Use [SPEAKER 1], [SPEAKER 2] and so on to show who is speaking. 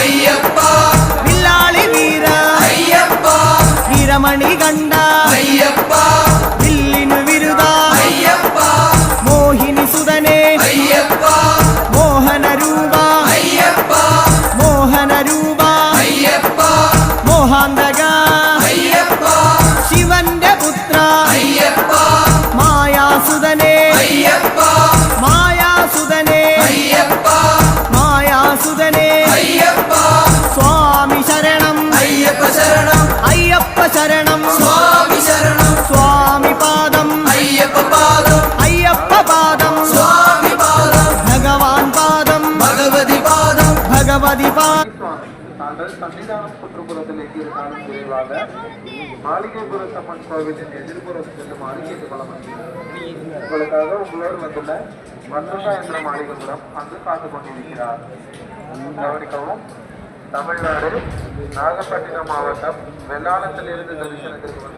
[SPEAKER 1] ஐயப்பா
[SPEAKER 2] வில்லாளி வீர
[SPEAKER 1] ஐயப்பா
[SPEAKER 2] வீரமணி கண்ட
[SPEAKER 1] ஐயப்பா
[SPEAKER 2] வில்லினு விருதா
[SPEAKER 1] ஐயப்பா
[SPEAKER 2] மோகினி சுதனே
[SPEAKER 1] ஐயப்பா
[SPEAKER 2] மோகன ரூபா
[SPEAKER 1] ஐயப்பா
[SPEAKER 2] மோகன ரூபா
[SPEAKER 1] ஐயப்பா
[SPEAKER 2] മോഹാന്തക
[SPEAKER 1] ஐயப்பா
[SPEAKER 2] ശിവന്റെ പുത്ര
[SPEAKER 1] ஐயப்பா
[SPEAKER 2] മായാസുതനേ
[SPEAKER 1] ஐயப்பா
[SPEAKER 2] മായാസുതനേ
[SPEAKER 1] ஐயப்பா
[SPEAKER 2] മായാസുതനേ
[SPEAKER 1] ஐயப்பா
[SPEAKER 2] സ്വാമി ശരണം
[SPEAKER 1] ஐயப்ப சரணம்
[SPEAKER 2] അയ്യപ്പ ശരണം
[SPEAKER 1] சுவாமி சரணம்
[SPEAKER 2] സ്വാമി പാദം
[SPEAKER 1] ஐயப்ப பாதம்
[SPEAKER 2] അയ്യപ്പ പാദം
[SPEAKER 1] சுவாமி பாதம்
[SPEAKER 2] ഭഗവാൻ പാദം
[SPEAKER 1] பகவதி பாதம்
[SPEAKER 2] ഭഗവതി പാദം.
[SPEAKER 3] தாங்கள் சன்னிதானம் சுற்றுப்புறத்தில் எங்கிருந்தாலும் விரைவாக மாளிகைபுரத்தம்மன் கோவிலின் எதிர்புறம் சென்று மாளிகைக்கு வளம் உங்களுக்காக உங்களோடு வந்துள்ள வசந்தா என்ற மாளிகைபுரம் அங்கு காத்து கொண்டிருக்கிறார். கவனிக்கவும், தமிழ்நாடு நாகப்பட்டினம் மாவட்டம் வெள்ளாளத்தில் இருந்து தரிசனத்திற்கு